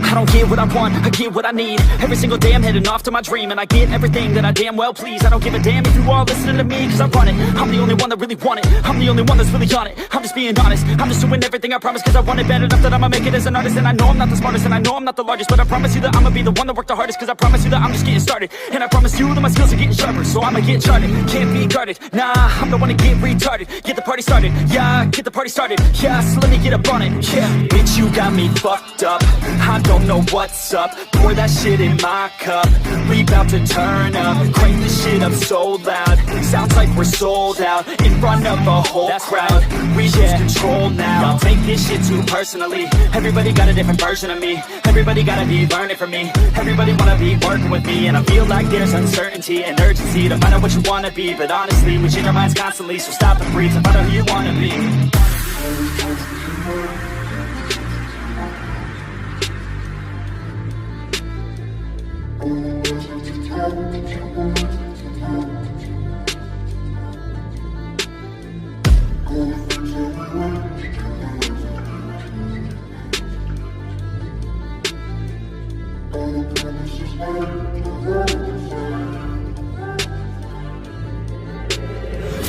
I don't get what I want, I get what I need. Every single day I'm heading off to my dream, and I get everything that I damn well please. I don't give a damn if you all listening to me, cause I run it. I'm the only one that really want it, I'm the only one that's really on it. I'm just being honest, I'm just doing everything I promise, cause I want it bad enough that I'ma make it as an artist. And I know I'm not the smartest, and I know I'm not the largest, but I promise you that I'ma be the one that worked the hardest. Cause I promise you that I'm just getting started, and I promise you that my skills are getting sharper. So I'ma get charted, can't be guarded. Nah, I'm the one to get retarded. Get the party started, yeah, get the party started. Yeah, so let me get up on it, yeah. Bitch, you got me fucked up, I don't know what's up. Pour that shit in my cup, we bout to turn up. Crank this shit up so loud, sounds like we're sold out. In front of a whole crowd, we lose control now. I'll take this shit too personally. Everybody got a different version of me, everybody gotta be learning from me. Everybody wanna be working with me, and I feel like there's uncertainty and urgency to find out what you wanna be. But honestly, we change our minds constantly, so stop and breathe to find out who you wanna be.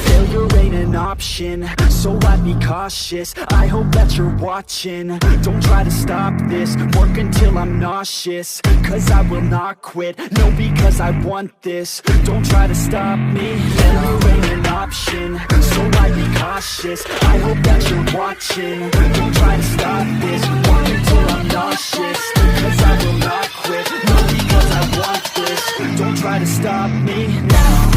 Failure ain't an option, so I'd be cautious. I hope that you're watching, don't try to stop this. Work until I'm nauseous, cause I will not quit. No, because I want this, don't try to stop me. Failure ain't an option, so I'd be cautious. I hope that you're watching, don't try to stop this. Work until I'm nauseous, cause I will not quit. No, because I want this, don't try to stop me now.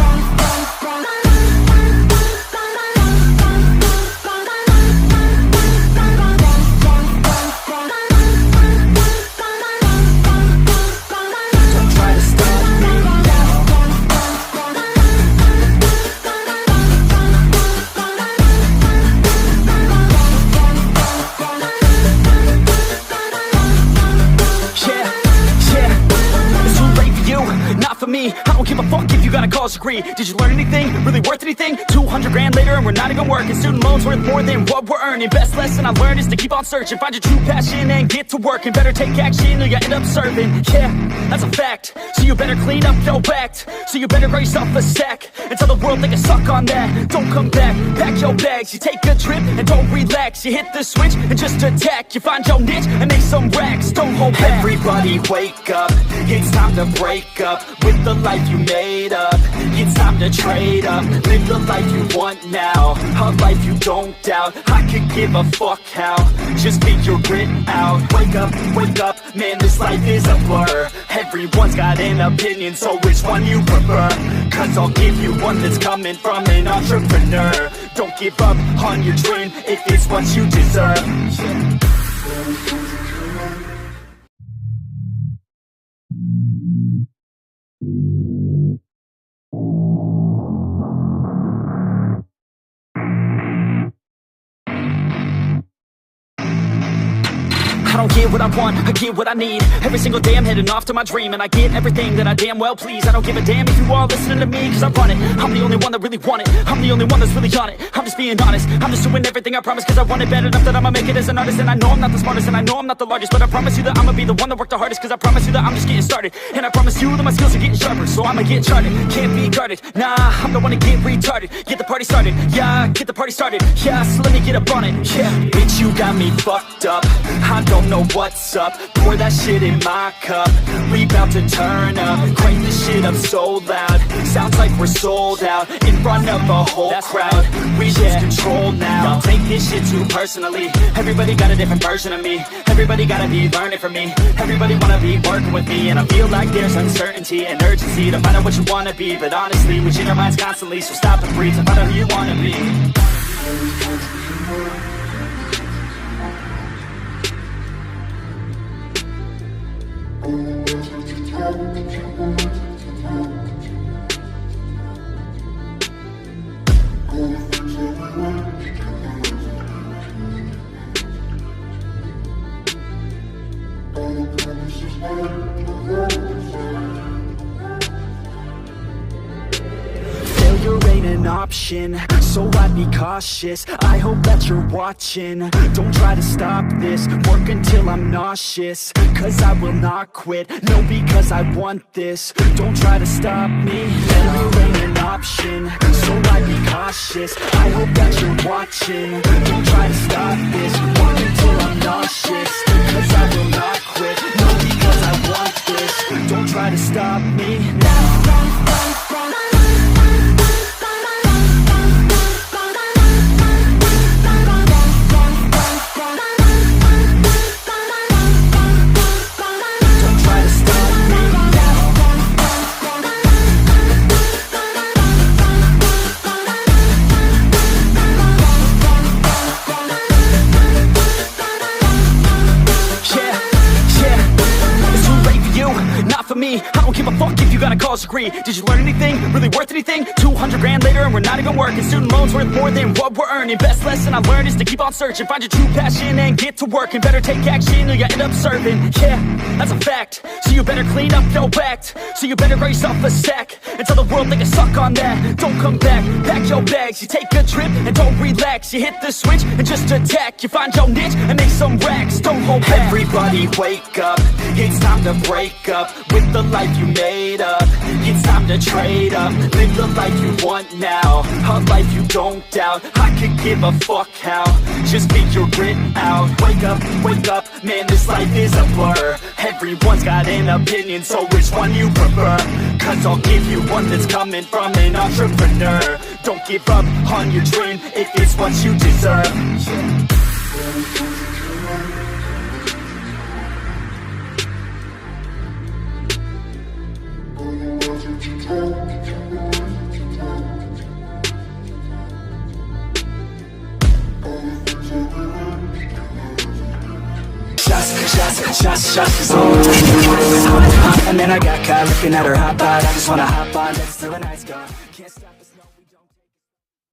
I don't give a fuck if you got a college degree. Did you learn anything? Really worth anything? 200 grand later and we're not even working. Student loans worth more than what we're earning. Best lesson I learned is to keep on searching. Find your true passion and get to work. And better take action or you end up serving. Yeah, that's a fact. So you better clean up your act. So you better grow yourself a sack and tell the world they can suck on that. Don't come back, pack your bags. You take a trip and don't relax. You hit the switch and just attack. You find your niche and make some racks. Don't hold back. Everybody wake up, it's time to break up with the life you made up. It's time to trade up, live the life you want now, a life you don't doubt. I could give a fuck how, just figure it out. Wake up, man, this life is a blur. Everyone's got an opinion, so which one you prefer? Cause I'll give you one that's coming from an entrepreneur. Don't give up on your dream if it's what you deserve. I don't get what I want, I get what I need. Every single day I'm heading off to my dream, and I get everything that I damn well please. I don't give a damn if you all listening to me, cause I run it. I'm the only one that really want it, I'm the only one that's really on it. I'm just being honest, I'm just doing everything I promise, cause I want it bad enough that I'ma make it as an artist. And I know I'm not the smartest, and I know I'm not the largest, but I promise you that I'ma be the one that worked the hardest. Cause I promise you that I'm just getting started, and I promise you that my skills are getting sharper. So I'ma get charted, can't be guarded. Nah, I'm the one to get retarded. Get the party started, yeah, get the party started. Yeah, so let me get up on it, yeah. Bitch, you got me fucked up, I don't know what's up. Pour that shit in my cup, we bout to turn up. Crank this shit up so loud, sounds like we're sold out. In front of a whole crowd, we lose control now. I'll take this shit too personally. Everybody got a different version of me, everybody gotta be learning from me. Everybody wanna be working with me, and I feel like there's uncertainty and urgency to find out what you wanna be. But honestly, we change our minds constantly, so stop and breathe to find out who you wanna be. ain't an option, so I'd be cautious. I hope that you're watching. Don't try to stop this, work until I'm nauseous, cause I will not quit, no, because I want this. Don't try to stop me, failure ain't an option, so I'd be cautious. I hope that you're watching. Don't try to stop this, work until I'm nauseous, cause I will not quit, no, because I want this. Don't try to stop me now. Me, I don't give a fuck if you got a college degree. Did you learn anything? Really worth anything? 200 grand later and we're not even working. Student loans worth more than what we're earning. Best lesson I learned is to keep on searching. Find your true passion and get to work. And better take action or you end up serving. Yeah, that's a fact. So you better clean up your act. So you better grow yourself a sack and tell the world they can suck on that. Don't come back, pack your bags. You take a trip and don't relax. You hit the switch and just attack. You find your niche and make some racks. Don't hold back. Everybody wake up, it's time to break up with the life you made up. It's time to trade up, live the life you want now, a life you don't doubt. I could give a fuck how, just figure it out. Wake up, man, this life is a blur. Everyone's got an opinion, so which one you prefer? Cause I'll give you one that's coming from an entrepreneur. Don't give up on your dream if it's what you deserve. Shots, and then I got caught looking at her hot bod. I just wanna hop on next to a nice girl.